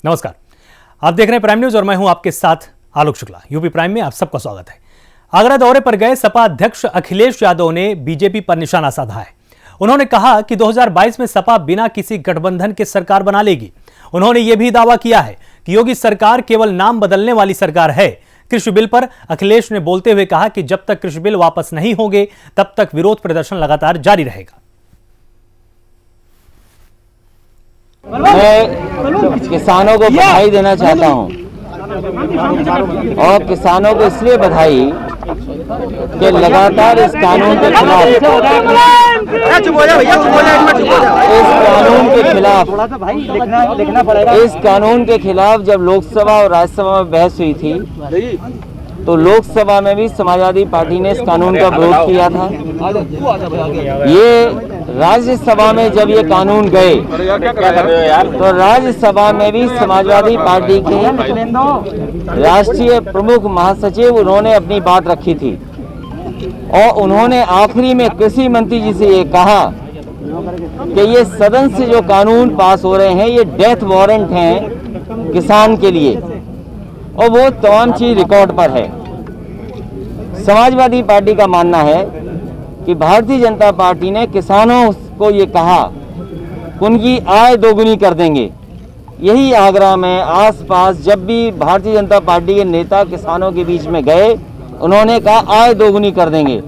नमस्कार, आप देख रहे हैं प्राइम न्यूज और मैं हूं आपके साथ आलोक शुक्ला। यूपी प्राइम में आप सबका स्वागत है। आगरा दौरे पर गए सपा अध्यक्ष अखिलेश यादव ने बीजेपी पर निशाना साधा है। उन्होंने कहा कि 2022 में सपा बिना किसी गठबंधन के सरकार बना लेगी। उन्होंने यह भी दावा किया है कि योगी सरकार केवल नाम बदलने वाली सरकार है। कृषि बिल पर अखिलेश ने बोलते हुए कहा कि जब तक कृषि बिल वापस नहीं होंगे तब तक विरोध प्रदर्शन लगातार जारी रहेगा। मैं किसानों को बधाई देना चाहता हूं और किसानों को इसलिए बधाई कि लगातार इस कानून के खिलाफ इस कानून के खिलाफ जब लोकसभा और राज्यसभा में बहस हुई थी तो लोकसभा में भी समाजवादी पार्टी ने इस कानून का विरोध किया था। ये राज्यसभा में जब ये कानून गए तो राज्यसभा में भी समाजवादी पार्टी के राष्ट्रीय प्रमुख महासचिव उन्होंने अपनी बात रखी थी और उन्होंने आखिरी में कृषि मंत्री जी से ये कहा कि ये सदन से जो कानून पास हो रहे हैं ये डेथ वारंट हैं किसान के लिए और वो तमाम चीज रिकॉर्ड पर है। समाजवादी पार्टी का मानना है कि भारतीय जनता पार्टी ने किसानों को ये कहा उनकी आय दोगुनी कर देंगे। यही आगरा में आसपास जब भी भारतीय जनता पार्टी के नेता किसानों के बीच में गए उन्होंने कहा आय दोगुनी कर देंगे।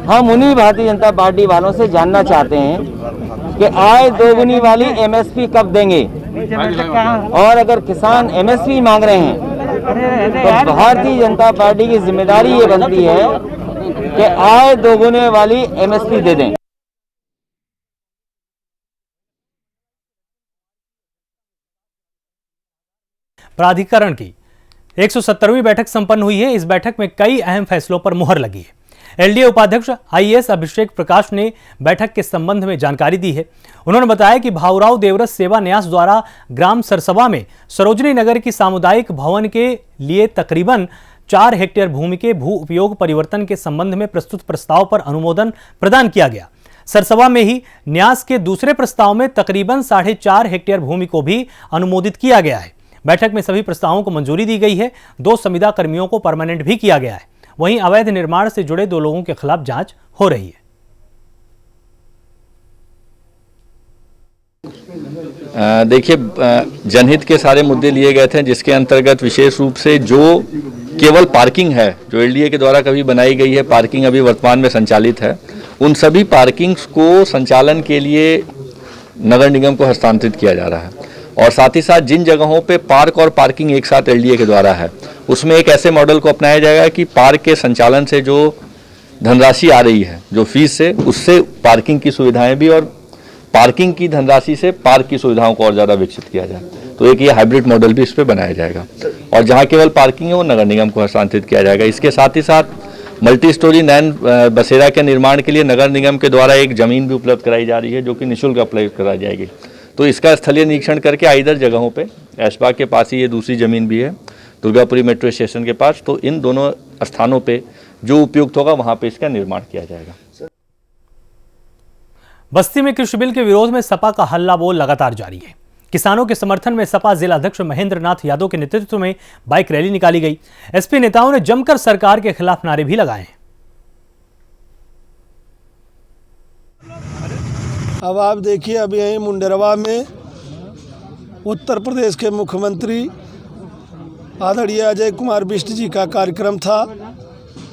हम उन्हीं भारतीय जनता पार्टी वालों से जानना चाहते हैं कि आय दोगुनी वाली एमएसपी कब देंगे और अगर किसान एमएसपी मांग रहे हैं तो भारतीय जनता पार्टी की जिम्मेदारी ये बनती है कि आय दोगुने वाली एमएसपी दे दें। प्राधिकरण की 170वीं बैठक संपन्न हुई है। इस बैठक में कई अहम फैसलों पर मुहर लगी है। एलडीए उपाध्यक्ष आईएएस अभिषेक प्रकाश ने बैठक के संबंध में जानकारी दी है। उन्होंने बताया कि भाऊराव देवरस सेवा न्यास द्वारा ग्राम सरसवा में सरोजनी नगर की सामुदायिक भवन के लिए तकरीबन 4 हेक्टेयर भूमि के भू उपयोग परिवर्तन के संबंध में प्रस्तुत प्रस्ताव पर अनुमोदन प्रदान किया गया। सरसवा में ही न्यास के दूसरे प्रस्ताव में तकरीबन 4.5 हेक्टेयर भूमि को भी अनुमोदित किया गया है। बैठक में सभी प्रस्तावों को मंजूरी दी गई है। 2 संविदा कर्मियों को परमानेंट भी किया गया है। वहीं अवैध निर्माण से जुड़े 2 लोगों के खिलाफ जांच हो रही है। देखिए, जनहित के सारे मुद्दे लिए गए थे जिसके अंतर्गत विशेष रूप से जो केवल पार्किंग है जो एलडीए के द्वारा कभी बनाई गई है, पार्किंग अभी वर्तमान में संचालित है, उन सभी पार्किंग्स को संचालन के लिए नगर निगम को हस्तांतरित किया जा रहा है और साथ ही साथ जिन जगहों पे पार्क और पार्किंग एक साथ एलडीए के द्वारा है उसमें एक ऐसे मॉडल को अपनाया जाएगा कि पार्क के संचालन से जो धनराशि आ रही है जो फीस से उससे पार्किंग की सुविधाएं भी और पार्किंग की धनराशि से पार्क की सुविधाओं को और ज़्यादा विकसित किया जाए। तो एक ये हाइब्रिड मॉडल भी इस पर बनाया जाएगा और जहाँ केवल पार्किंग है वो नगर निगम को हस्तांतरित किया जाएगा। इसके साथ ही साथ मल्टी स्टोरी नैन बसेरा के निर्माण के लिए नगर निगम के द्वारा एक ज़मीन भी उपलब्ध कराई जा रही है जो कि निःशुल्क अप्लाई कराई जाएगी। तो इसका स्थलीय निरीक्षण करके इधर जगहों पे ऐशबाग के पास ही ये दूसरी ज़मीन भी है दुर्गापुरी मेट्रो स्टेशन के पास, तो इन दोनों स्थानों पे जो उपयुक्त होगा वहाँ पे इसका निर्माण किया जाएगा। बस्ती में कृषि बिल के विरोध में सपा का हल्ला बोल लगातार जारी है। किसानों के समर्थन में सपा जिला अध्यक्ष महेंद्र नाथ यादव के नेतृत्व में बाइक रैली निकाली गई। एसपी नेताओं ने जमकर सरकार के खिलाफ नारे भी लगाए हैं। अब आप देखिए, अभी यहीं मुंडेरवा में उत्तर प्रदेश के मुख्यमंत्री आदरणीय अजय कुमार बिष्ट जी का कार्यक्रम था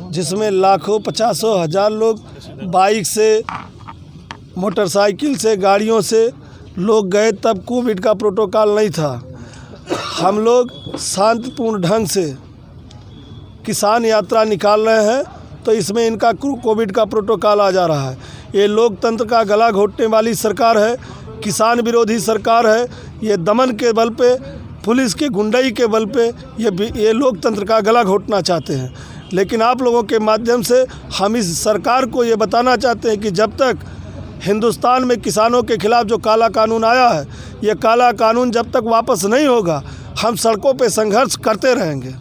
जिसमें लाखों 50,000 लोग बाइक से, मोटरसाइकिल से, गाड़ियों से लोग गए। तब कोविड का प्रोटोकॉल नहीं था। हम लोग शांतिपूर्ण ढंग से किसान यात्रा निकाल रहे हैं तो इसमें इनका कोविड का प्रोटोकॉल आ जा रहा है। ये लोकतंत्र का गला घोटने वाली सरकार है, किसान विरोधी सरकार है। ये दमन के बल पे, पुलिस के गुंडाई के बल पे ये लोकतंत्र का गला घोटना चाहते हैं। लेकिन आप लोगों के माध्यम से हम इस सरकार को ये बताना चाहते हैं कि जब तक हिंदुस्तान में किसानों के खिलाफ जो काला कानून आया है, ये काला कानून जब तक वापस नहीं होगा हम सड़कों पे संघर्ष करते रहेंगे।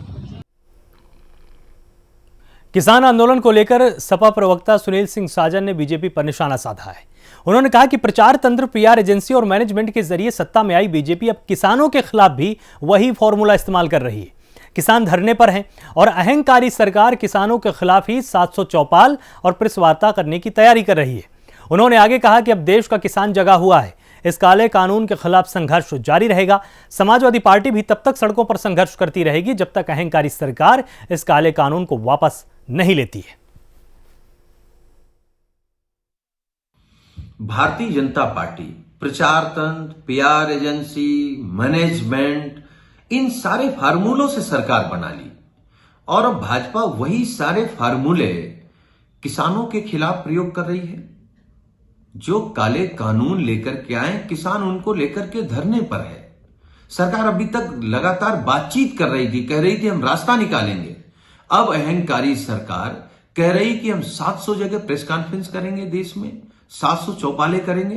किसान आंदोलन को लेकर सपा प्रवक्ता सुनील सिंह साजन ने बीजेपी पर निशाना साधा है। उन्होंने कहा कि प्रचार तंत्र, पीआर एजेंसी और मैनेजमेंट के जरिए सत्ता में आई बीजेपी अब किसानों के खिलाफ भी वही फॉर्मूला इस्तेमाल कर रही है। किसान धरने पर हैं और अहंकारी सरकार किसानों के खिलाफ ही 700 चौपाल और प्रेस वार्ता करने की तैयारी कर रही है। उन्होंने आगे कहा कि अब देश का किसान जगा हुआ है, इस काले कानून के खिलाफ संघर्ष जारी रहेगा। समाजवादी पार्टी भी तब तक सड़कों पर संघर्ष करती रहेगी जब तक अहंकारी सरकार इस काले कानून को वापस नहीं लेती है। भारतीय जनता पार्टी प्रचार तंत्र, पीआर एजेंसी, मैनेजमेंट, इन सारे फार्मूलों से सरकार बना ली और अब भाजपा वही सारे फार्मूले किसानों के खिलाफ प्रयोग कर रही है। जो काले कानून लेकर के आए, किसान उनको लेकर के धरने पर है। सरकार अभी तक लगातार बातचीत कर रही थी, कह रही थी हम रास्ता निकालेंगे। अब अहंकारी सरकार कह रही कि हम 700 जगह प्रेस कॉन्फ्रेंस करेंगे, देश में 700 चौपाले करेंगे।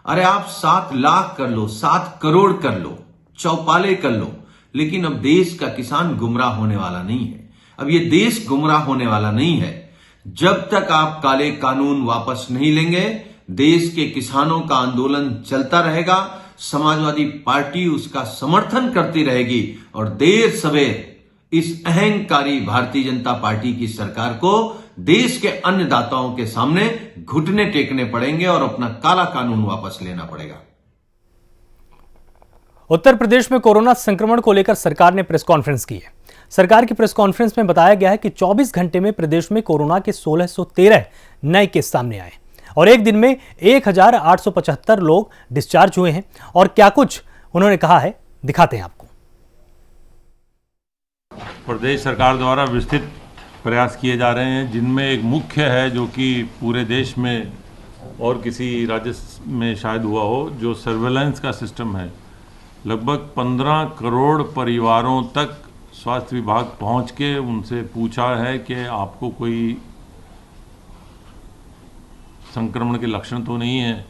अरे आप 7 लाख कर लो, 7 करोड़ कर लो, चौपाले कर लो, लेकिन अब देश का किसान गुमराह होने वाला नहीं है। अब ये देश गुमराह होने वाला नहीं है। जब तक आप काले कानून वापस नहीं लेंगे, देश के किसानों का आंदोलन चलता रहेगा। समाजवादी पार्टी उसका समर्थन करती रहेगी और देर सवेर इस अहंकारी भारतीय जनता पार्टी की सरकार को देश के अन्नदाताओं के सामने घुटने टेकने पड़ेंगे और अपना काला कानून वापस लेना पड़ेगा। उत्तर प्रदेश में कोरोना संक्रमण को लेकर सरकार ने प्रेस कॉन्फ्रेंस की है। सरकार की प्रेस कॉन्फ्रेंस में बताया गया है कि 24 घंटे में प्रदेश में कोरोना के 1613 नए केस सामने आए और एक दिन में 1875 लोग डिस्चार्ज हुए हैं। और क्या कुछ उन्होंने कहा है, दिखाते हैं आपको। प्रदेश सरकार द्वारा विस्तृत प्रयास किए जा रहे हैं, जिनमें एक मुख्य है जो कि पूरे देश में और किसी राज्य में शायद हुआ हो, जो सर्वेलेंस का सिस्टम है। लगभग 15 करोड़ परिवारों तक स्वास्थ्य विभाग पहुंच के उनसे पूछा है कि आपको कोई संक्रमण के लक्षण तो नहीं है।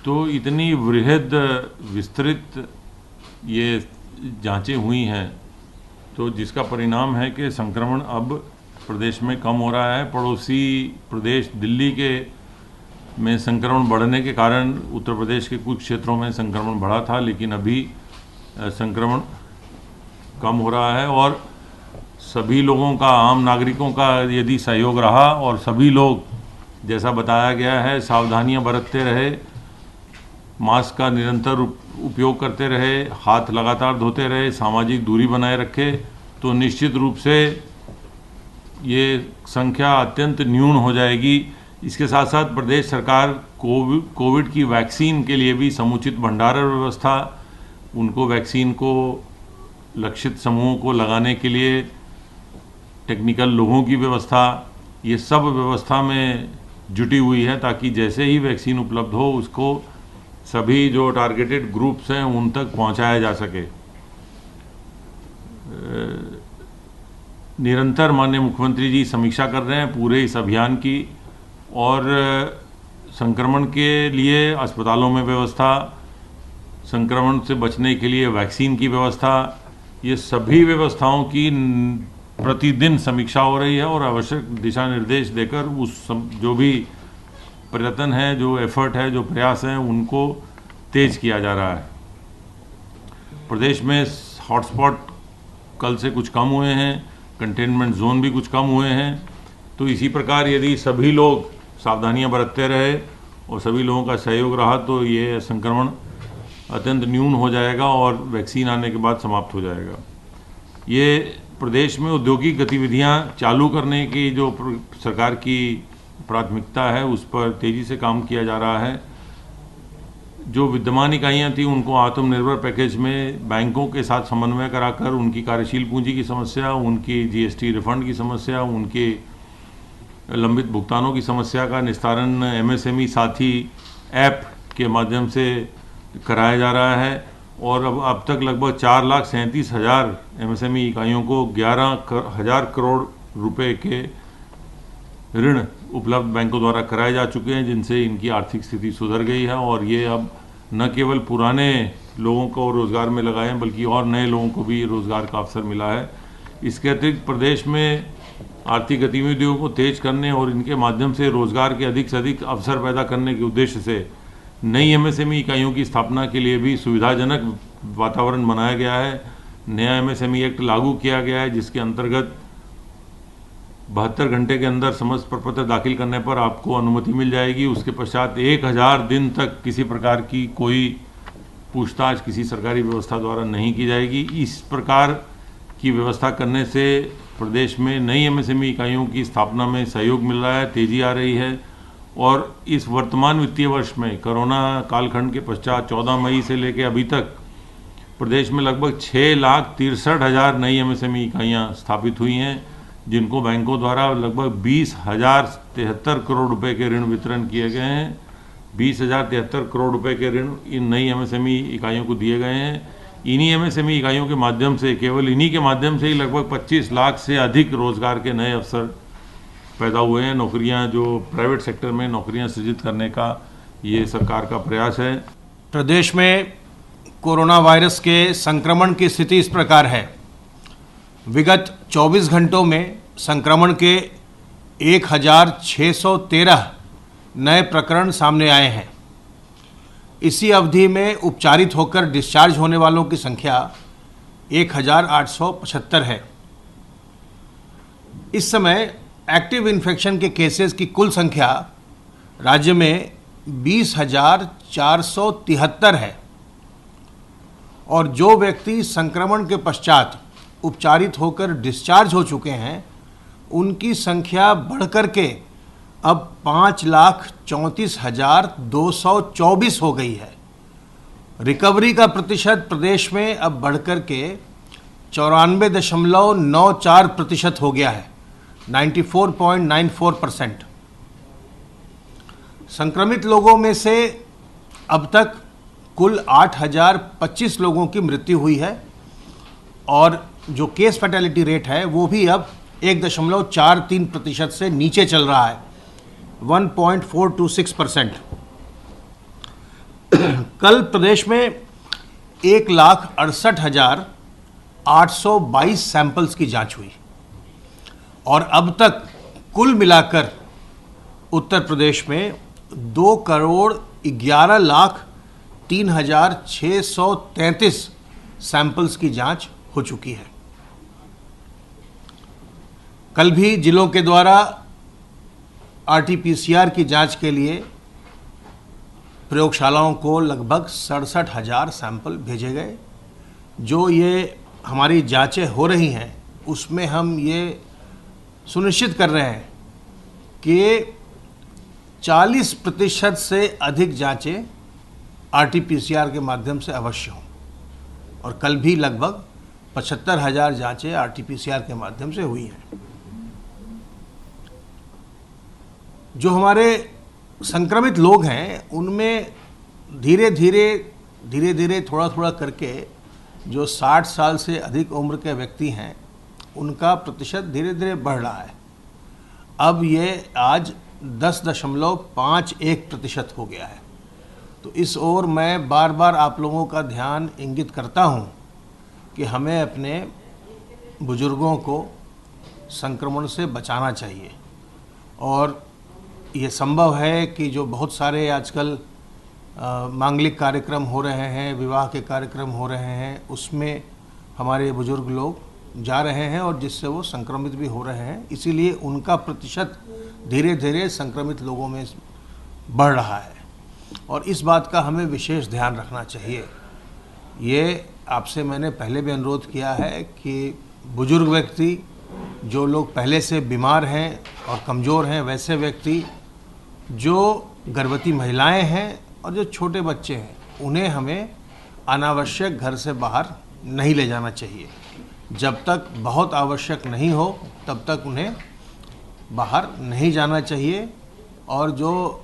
तो इतनी वृहद विस्तृत ये जांचें हुई हैं, तो जिसका परिणाम है कि संक्रमण अब प्रदेश में कम हो रहा है। पड़ोसी प्रदेश दिल्ली के में संक्रमण बढ़ने के कारण उत्तर प्रदेश के कुछ क्षेत्रों में संक्रमण बढ़ा था, लेकिन अभी संक्रमण कम हो रहा है और सभी लोगों का, आम नागरिकों का यदि सहयोग रहा और सभी लोग जैसा बताया गया है सावधानियां बरतते रहे, मास्क का निरंतर उपयोग करते रहे, हाथ लगातार धोते रहे, सामाजिक दूरी बनाए रखे, तो निश्चित रूप से ये संख्या अत्यंत न्यून हो जाएगी। इसके साथ साथ प्रदेश सरकार कोविड की वैक्सीन के लिए भी समुचित भंडारण व्यवस्था, उनको वैक्सीन को लक्षित समूहों को लगाने के लिए टेक्निकल लोगों की व्यवस्था, ये सब व्यवस्था में जुटी हुई है ताकि जैसे ही वैक्सीन उपलब्ध हो उसको सभी जो टारगेटेड ग्रुप्स हैं उन तक पहुंचाया जा सके। निरंतर माननीय मुख्यमंत्री जी समीक्षा कर रहे हैं पूरे इस अभियान की और संक्रमण के लिए अस्पतालों में व्यवस्था, संक्रमण से बचने के लिए वैक्सीन की व्यवस्था, ये सभी व्यवस्थाओं की प्रतिदिन समीक्षा हो रही है और आवश्यक दिशा निर्देश देकर उस जो भी प्रयत्न है, जो एफर्ट है, जो प्रयास हैं, उनको तेज किया जा रहा है। प्रदेश में हॉटस्पॉट कल से कुछ कम हुए हैं, कंटेनमेंट जोन भी कुछ कम हुए हैं। तो इसी प्रकार यदि सभी लोग सावधानियां बरतते रहे और सभी लोगों का सहयोग रहा तो ये संक्रमण अत्यंत न्यून हो जाएगा और वैक्सीन आने के बाद समाप्त हो जाएगा। ये प्रदेश में औद्योगिक गतिविधियां चालू करने की जो सरकार की प्राथमिकता है उस पर तेज़ी से काम किया जा रहा है। जो विद्यमान इकाइयाँ थी उनको आत्मनिर्भर पैकेज में बैंकों के साथ समन्वय कराकर उनकी कार्यशील पूंजी की समस्या, उनकी जीएसटी रिफंड की समस्या, उनके लंबित भुगतानों की समस्या का निस्तारण एमएसएमई साथी ऐप के माध्यम से कराया जा रहा है और अब तक लगभग 4,37,000 एमएसएमई इकाइयों को 11,000 करोड़ रुपए के ऋण उपलब्ध बैंकों द्वारा कराए जा चुके हैं, जिनसे इनकी आर्थिक स्थिति सुधर गई है और ये अब न केवल पुराने लोगों को रोज़गार में लगाए हैं बल्कि और नए लोगों को भी रोज़गार का अवसर मिला है। इसके अतिरिक्त प्रदेश में आर्थिक गतिविधियों को तेज करने और इनके माध्यम से रोजगार के अधिक से अधिक अवसर पैदा करने के उद्देश्य से नई एमएसएमई इकाइयों की स्थापना के लिए भी सुविधाजनक वातावरण बनाया गया है। नया एमएसएमई एक्ट लागू किया गया है, जिसके अंतर्गत 72 घंटे के अंदर समस्त प्रपत्र दाखिल करने पर आपको अनुमति मिल जाएगी। उसके पश्चात 1000 दिन तक किसी प्रकार की कोई पूछताछ किसी सरकारी व्यवस्था द्वारा नहीं की जाएगी। इस प्रकार की व्यवस्था करने से प्रदेश में नई एमएसएमई इकाइयों की स्थापना में सहयोग मिल रहा है, तेजी आ रही है। और इस वर्तमान वित्तीय वर्ष में कोरोना कालखंड के पश्चात 14 मई से लेकर अभी तक प्रदेश में लगभग 6,63,000 नई एमएसएमई इकाइयाँ स्थापित हुई हैं, जिनको बैंकों द्वारा लगभग 20,073 करोड़ रुपए के ऋण वितरण किए गए हैं। 20,073 करोड़ रुपए के ऋण इन नई एमएसएमई इकाइयों को दिए गए हैं। इन्हीं एमएसएमई इकाइयों के माध्यम से, केवल इन्हीं के माध्यम से ही लगभग 25 लाख से अधिक रोजगार के नए अवसर पैदा हुए हैं। नौकरियां, जो प्राइवेट सेक्टर में नौकरियां सृजित करने का ये सरकार का प्रयास है। प्रदेश में कोरोना वायरस के संक्रमण की स्थिति इस प्रकार है। विगत 24 घंटों में संक्रमण के 1,613 नए प्रकरण सामने आए हैं। इसी अवधि में उपचारित होकर डिस्चार्ज होने वालों की संख्या 1,875 है। इस समय एक्टिव इन्फेक्शन के केसेस की कुल संख्या राज्य में 20,473 है और जो व्यक्ति संक्रमण के पश्चात उपचारित होकर डिस्चार्ज हो चुके हैं उनकी संख्या बढ़कर के अब 5,34,224 हो गई है। रिकवरी का प्रतिशत प्रदेश में अब बढ़कर के 94.94% हो गया है, 94.94%। संक्रमित लोगों में से अब तक कुल 8,025 लोगों की मृत्यु हुई है और जो केस फैटेलिटी रेट है वो भी अब 1.43% से नीचे चल रहा है, 1.426%। कल प्रदेश में 1,68,822 सैंपल्स की जांच हुई और अब तक कुल मिलाकर उत्तर प्रदेश में 2,11,03,633 सैंपल्स की जांच हो चुकी है। कल भी जिलों के द्वारा RT-PCR की जांच के लिए प्रयोगशालाओं को लगभग 67,000 सैंपल भेजे गए। जो ये हमारी जांचें हो रही हैं उसमें हम ये सुनिश्चित कर रहे हैं कि 40% से अधिक जांचें RT-PCR के माध्यम से अवश्य हों और कल भी लगभग 75,000 जांचें RT-PCR के माध्यम से हुई हैं। जो हमारे संक्रमित लोग हैं उनमें धीरे धीरे थोड़ा करके जो 60 साल से अधिक उम्र के व्यक्ति हैं उनका प्रतिशत धीरे धीरे बढ़ रहा है। अब ये आज 10.51% हो गया है। तो इस ओर मैं बार बार आप लोगों का ध्यान इंगित करता हूँ कि हमें अपने बुजुर्गों को संक्रमण से बचाना चाहिए और ये संभव है कि जो बहुत सारे आजकल मांगलिक कार्यक्रम हो रहे हैं, विवाह के कार्यक्रम हो रहे हैं, उसमें हमारे बुजुर्ग लोग जा रहे हैं और जिससे वो संक्रमित भी हो रहे हैं। इसीलिए उनका प्रतिशत धीरे धीरे संक्रमित लोगों में बढ़ रहा है और इस बात का हमें विशेष ध्यान रखना चाहिए। ये आपसे मैंने पहले भी अनुरोध किया है कि बुजुर्ग व्यक्ति, जो लोग पहले से बीमार हैं और कमज़ोर हैं, वैसे व्यक्ति, जो गर्भवती महिलाएं हैं और जो छोटे बच्चे हैं, उन्हें हमें अनावश्यक घर से बाहर नहीं ले जाना चाहिए। जब तक बहुत आवश्यक नहीं हो तब तक उन्हें बाहर नहीं जाना चाहिए और जो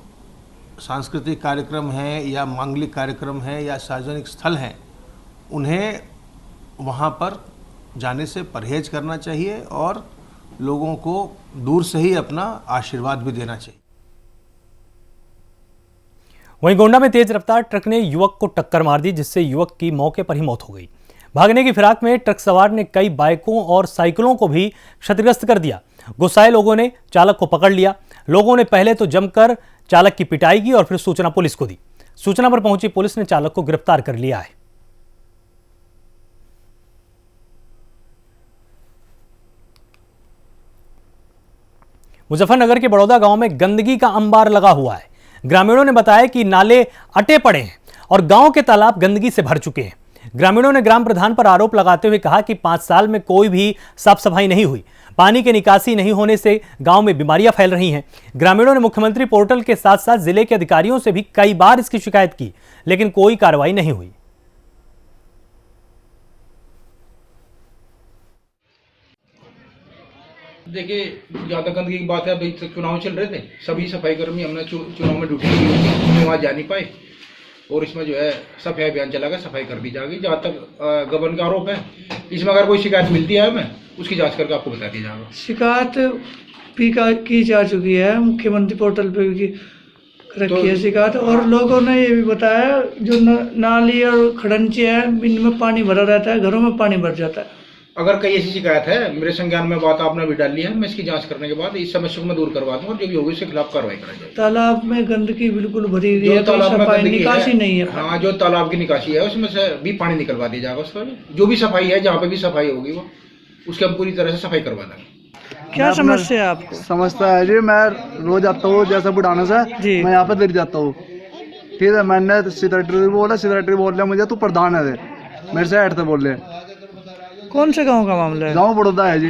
सांस्कृतिक कार्यक्रम हैं या मांगलिक कार्यक्रम हैं या सार्वजनिक स्थल हैं उन्हें वहाँ पर जाने से परहेज करना चाहिए और लोगों को दूर से ही अपना आशीर्वाद भी देना चाहिए। वहीं गोंडा में तेज रफ्तार ट्रक ने युवक को टक्कर मार दी, जिससे युवक की मौके पर ही मौत हो गई। भागने की फिराक में ट्रक सवार ने कई बाइकों और साइकिलों को भी क्षतिग्रस्त कर दिया। गुस्साए लोगों ने चालक को पकड़ लिया। लोगों ने पहले तो जमकर चालक की पिटाई की और फिर सूचना पुलिस को दी। सूचना पर पहुंची पुलिस ने चालक को गिरफ्तार कर लिया है। मुजफ्फरनगर के बड़ौदा गांव में गंदगी का अंबार लगा हुआ है। ग्रामीणों ने बताया कि नाले अटे पड़े हैं और गांव के तालाब गंदगी से भर चुके हैं। ग्रामीणों ने ग्राम प्रधान पर आरोप लगाते हुए कहा कि 5 साल में कोई भी साफ सफाई नहीं हुई। पानी की निकासी नहीं होने से गांव में बीमारियां फैल रही हैं। ग्रामीणों ने मुख्यमंत्री पोर्टल के साथ साथ जिले के अधिकारियों से भी कई बार इसकी शिकायत की, लेकिन कोई कार्रवाई नहीं हुई। देखिए, ज़्यादा गंदगी की बात है। अभी तक चुनाव चल रहे थे, सभी सफाई कर्मी हमने चुनाव में ड्यूटी की थी, वहाँ जा नहीं पाए और इसमें जो है सफाई अभियान चला गया, सफाई कर दी जाएगी। जहाँ तक गबन का आरोप है, इसमें अगर कोई शिकायत मिलती है हमें, उसकी जांच करके आपको बता दिया जाएगा। शिकायत भी की जा चुकी है, मुख्यमंत्री पोर्टल पे भी रखी है शिकायत। और लोगों ने ये भी बताया जो नाली और खड़ंचे हैं, इनमें पानी भरा रहता है, घरों में पानी भर जाता है। अगर कई ऐसी शिकायत है, मेरे संज्ञान में बात आपने भी डाली है, मैं इसकी जांच करने के बाद इस समस्या को मैं दूर करवा दूंगा, जो भी होगी उसके खिलाफ कार्रवाई कराई जाएगी। तालाब में गंदगी बिल्कुल भरी हुई है, तो सफाई निकासी नहीं है। हाँ, जो तालाब की निकासी है उसमें से भी पानी निकलवा दिया जाएगा। उसका जो भी सफाई है, जहाँ पे भी सफाई होगी वो उसके हम पूरी तरह से सफाई करवा देंगे। क्या समस्या है आपको? समस्या है जी, मैं रोज आता हूँ जैसे बुढ़ाने से, मैं यहाँ पे गिर जाता हूँ। ठीक है, मैंने सेक्रेटरी बोला, सेक्रेटरी बोल रहा मुझे तू प्रधान है, मेरे से हेड से बोल रहे। कौन से गांव का मामला है? गांव बड़ौदा है जी,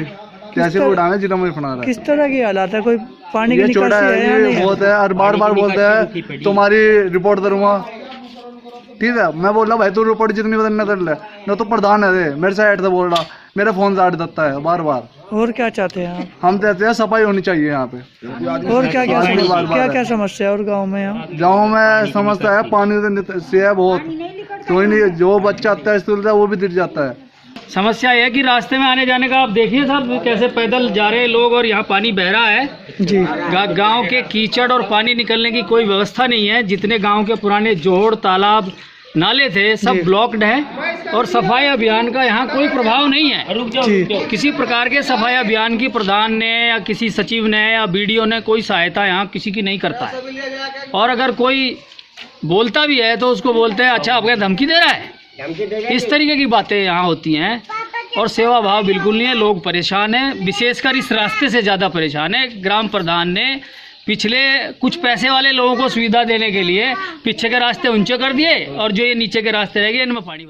कैसे बुढ़ाने जिला में फना रहा है। किस तरह की हालात है? कोई पानी की निकासी है जी, बहुत है और बार बार बोलते हैं तुम्हारी रिपोर्ट करूंगा। ठीक है, मैं बोल रहा भाई तू रिपोर्ट जितनी बदलना कर ले, न तो प्रधान है, मेरे से हेड से बोल रहा, मेरे फोन से आड़ देता है बार बार। और क्या चाहते हैं आप? हम चाहते हैं सफाई होनी चाहिए यहाँ पे। और क्या क्या समस्या है और गाँव में? गाँव में समस्या है पानी से है बहुत, कोई नहीं, जो बच्चा आता है स्कूल से वो भी गिर जाता है। समस्या है कि रास्ते में आने जाने का आप देखिए साहब, कैसे पैदल जा रहे हैं लोग और यहाँ पानी बह रहा है जी। गांव के कीचड़ और पानी निकलने की कोई व्यवस्था नहीं है। जितने गांव के पुराने जोड़, तालाब, नाले थे सब ब्लॉक्ड हैं और सफाई अभियान का यहाँ कोई प्रभाव नहीं है। किसी प्रकार के सफाई अभियान की प्रधान ने या किसी सचिव ने या BDO ने कोई सहायता यहाँ किसी की नहीं करता है। और अगर कोई बोलता भी है तो उसको बोलते हैं अच्छा आपको धमकी दे रहा है, इस तरीके की बातें यहाँ होती हैं। और सेवा भाव बिल्कुल नहीं है, लोग परेशान हैं, विशेषकर इस रास्ते से ज़्यादा परेशान है। ग्राम प्रधान ने पिछले कुछ पैसे वाले लोगों को सुविधा देने के लिए पीछे के रास्ते ऊंचे कर दिए और जो ये नीचे के रास्ते रह गए इनमें पानी।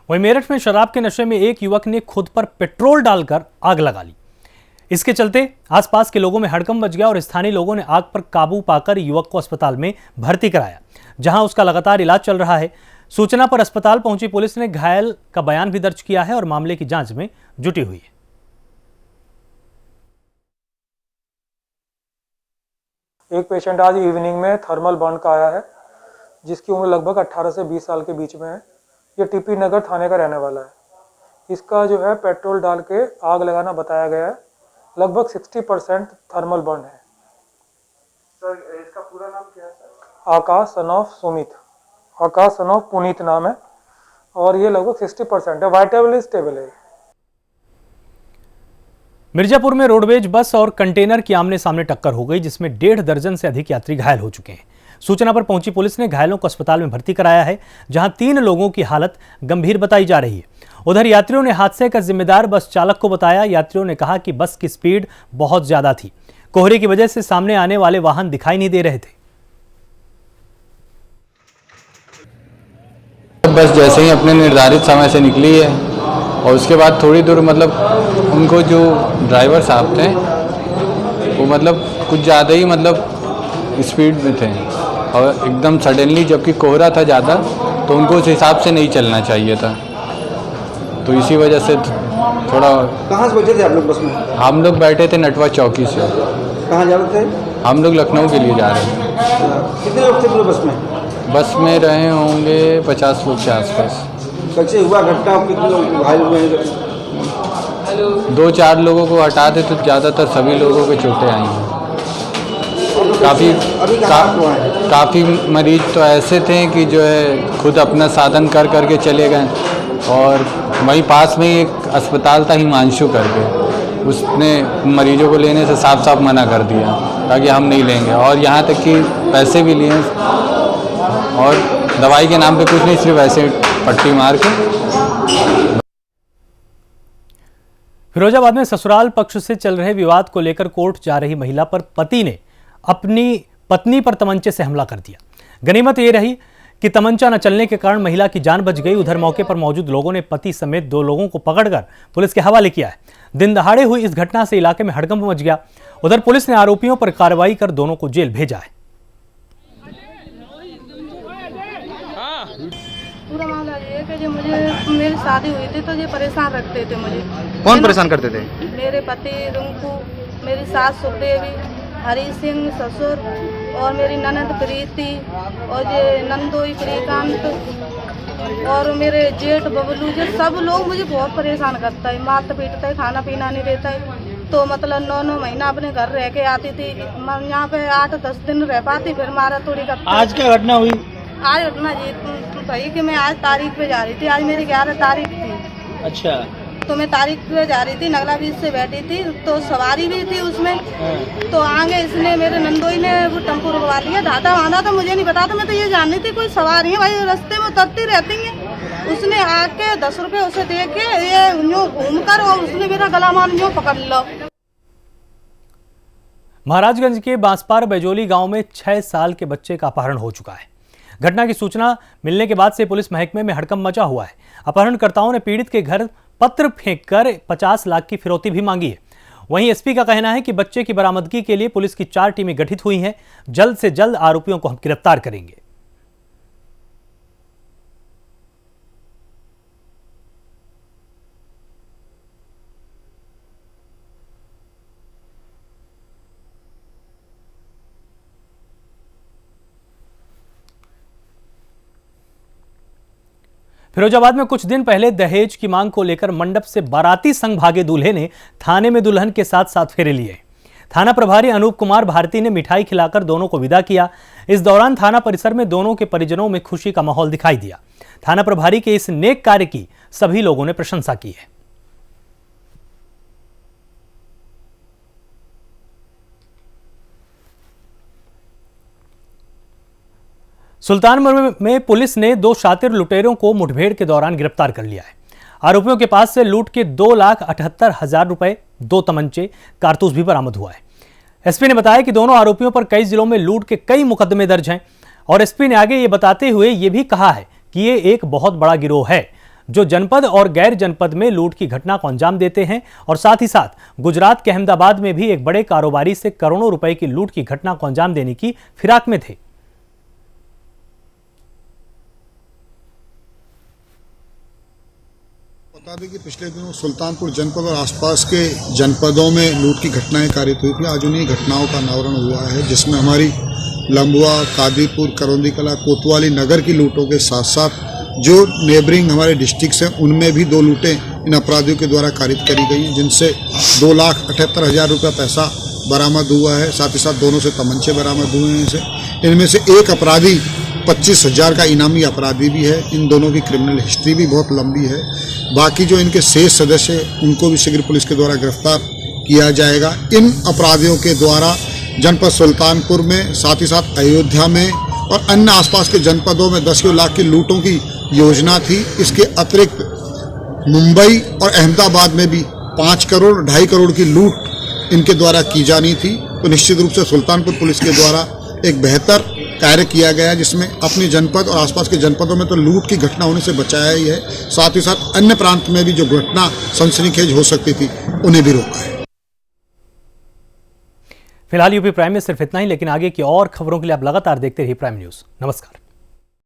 वहीं मेरठ में शराब के नशे में एक युवक ने खुद पर पेट्रोल डालकर आग लगा ली। इसके चलते आसपास के लोगों में हड़कंप मच गया और स्थानीय लोगों ने आग पर काबू पाकर युवक को अस्पताल में भर्ती कराया, जहां उसका लगातार इलाज चल रहा है। सूचना पर अस्पताल पहुंची पुलिस ने घायल का बयान भी दर्ज किया है और मामले की जांच में जुटी हुई है। एक पेशेंट आज इवनिंग में थर्मल बर्न का आया है, जिसकी उम्र लगभग 18 से 20 साल के बीच में है। ये TP नगर थाने का रहने वाला है। इसका जो है पेट्रोल डाल के आग लगाना बताया गया है। लगभग 60% थर्मल बर्न है। सर इसका पूरा नाम क्या है sir? Akash son of Sumit, Akash son of Puneet नाम है और ये लगभग 60% है। वाइटेबल स्टेबल है। मिर्जापुर में रोडवेज बस और कंटेनर की आमने सामने टक्कर हो गई, जिसमें 1.5 दर्जन से अधिक यात्री घायल हो चुके हैं। सूचना पर पहुंची पुलिस ने घायलों को अस्पताल में भर्ती कराया है, जहां 3 लोगों की हालत गंभीर बताई जा रही है। उधर यात्रियों ने हादसे का जिम्मेदार बस चालक को बताया। यात्रियों ने कहा कि बस की स्पीड बहुत ज्यादा थी, कोहरे की वजह से सामने आने वाले वाहन दिखाई नहीं दे रहे थे। बस जैसे ही अपने निर्धारित समय से निकली है और उसके बाद थोड़ी दूर मतलब उनको जो ड्राइवर साहब थे वो मतलब कुछ ज़्यादा ही मतलब स्पीड में थे और एकदम सडनली, जबकि कोहरा था ज़्यादा, तो उनको उस हिसाब से नहीं चलना चाहिए था, तो इसी वजह से थोड़ा। कहाँ से बैठे थे आप लोग बस में? हम लोग बैठे थे नटवा चौकी से। कहाँ जा रहे थे? हम लोग लखनऊ के लिए जा रहे थे। कितने लोग थे पूरे बस में? बस में रहे होंगे 50 लोग के आसपास। कैसे हुआ घटना? कितने लोग घायल हुए हैं? 2-4 लोगों को हटा दे तो ज़्यादातर सभी लोगों को चोटें आई हैं। काफ़ी मरीज तो ऐसे थे कि जो है खुद अपना साधन कर करके चले गए, और वहीं पास में ही एक अस्पताल था हिमांशु करके, उसने मरीजों को लेने से साफ साफ मना कर दिया ताकि हम नहीं लेंगे, और यहाँ तक कि पैसे भी लिए और दवाई के नाम पे कुछ नहीं, सिर्फ ऐसे पट्टी मार के। फिरोजाबाद में ससुराल पक्ष से चल रहे विवाद को लेकर कोर्ट जा रही महिला पर पति ने अपनी पत्नी पर तमंचे से हमला कर दिया। गनीमत ये रही कि तमंचा न चलने के कारण महिला की जान बच गई। उधर मौके पर मौजूद लोगों ने पति समेत 2 लोगों को पकड़कर पुलिस के हवाले किया है। दिन दहाड़े हुई इस घटना से इलाके में हड़कंप मच गया। उधर पुलिस ने आरोपियों पर कार्रवाई कर दोनों को जेल भेजा है। पूरा मामला ये है कि जो मेरी शादी हुई थी तो ये परेशान रखते थे मुझे। कौन परेशान करते थे? मेरे पति रिंकू, मेरी सास सुखदेवी, हरी सिंह ससुर, और मेरी ननद प्रीति, और ये नंदोई श्रीकांत, और मेरे जेठ बबलू, ये सब लोग मुझे बहुत परेशान करता है, मारता पीटता है, खाना पीना नहीं देता है। तो मतलब 9 महीना अपने घर रह के आती थी, यहाँ पे 8-10 दिन रह पाती, फिर मारा तोड़ी करती। आज क्या घटना हुई? आज घटना जी भाई कि मैं आज तारीख पे जा रही थी, आज मेरी 11 तारीख थी। अच्छा। तो मैं तारीख पे जा रही थी, नगला बीच से बैठी थी, तो सवारी भी थी उसमें। तो आगे इसने मेरे नंदोई ने वो टेम्पो रुकवा लिया, धाता बांधा था, मुझे नहीं पता था। मैं तो ये जाननी थी कोई सवारी है भाई, रास्ते में उतरती रहती है। उसने आके 10 रुपए उसे दे के ये यूं घूम कर और उसने मेरा गला मार यूं पकड़ लो। महाराजगंज के बांसपार बैजोली गांव में 6 साल के बच्चे का अपहरण हो चुका है। घटना की सूचना मिलने के बाद से पुलिस महकमे में हड़कंप मचा हुआ है। अपहरणकर्ताओं ने पीड़ित के घर पत्र फेंककर 50 लाख की फिरौती भी मांगी है। वहीं एसपी का कहना है कि बच्चे की बरामदगी के लिए पुलिस की 4 टीमें गठित हुई हैं। जल्द से जल्द आरोपियों को हम गिरफ्तार करेंगे। फिरोजाबाद में कुछ दिन पहले दहेज की मांग को लेकर मंडप से बाराती संग भागे दूल्हे ने थाने में दुल्हन के साथ 7 फेरे लिए। थाना प्रभारी अनूप कुमार भारती ने मिठाई खिलाकर दोनों को विदा किया। इस दौरान थाना परिसर में दोनों के परिजनों में खुशी का माहौल दिखाई दिया। थाना प्रभारी के इस नेक कार्य की सभी लोगों ने प्रशंसा की है। सुल्तानपुर में पुलिस ने 2 शातिर लुटेरों को मुठभेड़ के दौरान गिरफ्तार कर लिया है। आरोपियों के पास से लूट के 2,78,000 रुपए, 2 तमंचे, कारतूस भी बरामद हुआ है। एसपी ने बताया कि दोनों आरोपियों पर कई जिलों में लूट के कई मुकदमे दर्ज हैं। और एसपी ने आगे ये बताते हुए ये भी कहा है कि ये एक बहुत बड़ा गिरोह है जो जनपद और गैर जनपद में लूट की घटना को अंजाम देते हैं। और साथ ही साथ गुजरात के अहमदाबाद में भी एक बड़े कारोबारी से करोड़ों रुपए की लूट की घटना को अंजाम देने की फिराक में थे। बता दें कि पिछले दिनों सुल्तानपुर जनपद और आसपास के जनपदों में लूट की घटनाएं कारित हुई थी। आज उन्हीं घटनाओं का अनावरण हुआ है, जिसमें हमारी लंबुआ, कादीपुर, करौंदी कला, कोतवाली नगर की लूटों के साथ साथ जो नेबरिंग हमारे डिस्ट्रिक्ट हैं उनमें भी 2 लूटें इन अपराधियों के द्वारा कारित करी गई हैं, जिनसे 2,78,000 रुपये पैसा बरामद हुआ है। साथ ही साथ दोनों से तमंचे बरामद हुए हैं। इनमें से एक अपराधी 25,000 का इनामी अपराधी भी है। इन दोनों की क्रिमिनल हिस्ट्री भी बहुत लंबी है। बाकी जो इनके शेष सदस्य उनको भी शीघ्र पुलिस के द्वारा गिरफ्तार किया जाएगा। इन अपराधियों के द्वारा जनपद सुल्तानपुर में, साथ ही साथ अयोध्या में और अन्य आसपास के जनपदों में 10 लाख की लूटों की योजना थी। इसके अतिरिक्त मुंबई और अहमदाबाद में भी 5 करोड़ 2.5 करोड़ की लूट इनके द्वारा की जानी थी। तो निश्चित रूप से सुल्तानपुर पुलिस के द्वारा एक बेहतर कार्य किया गया, जिसमें अपने जनपद और आसपास के जनपदों में तो लूट की घटना होने से बचाया ही है, साथ ही साथ अन्य प्रांत में भी जो घटना सनसनीखेज हो सकती थी उन्हें भी रोका है। फिलहाल यूपी प्राइम में सिर्फ इतना ही, लेकिन आगे की और खबरों के लिए आप लगातार देखते रहिए प्राइम न्यूज। नमस्कार।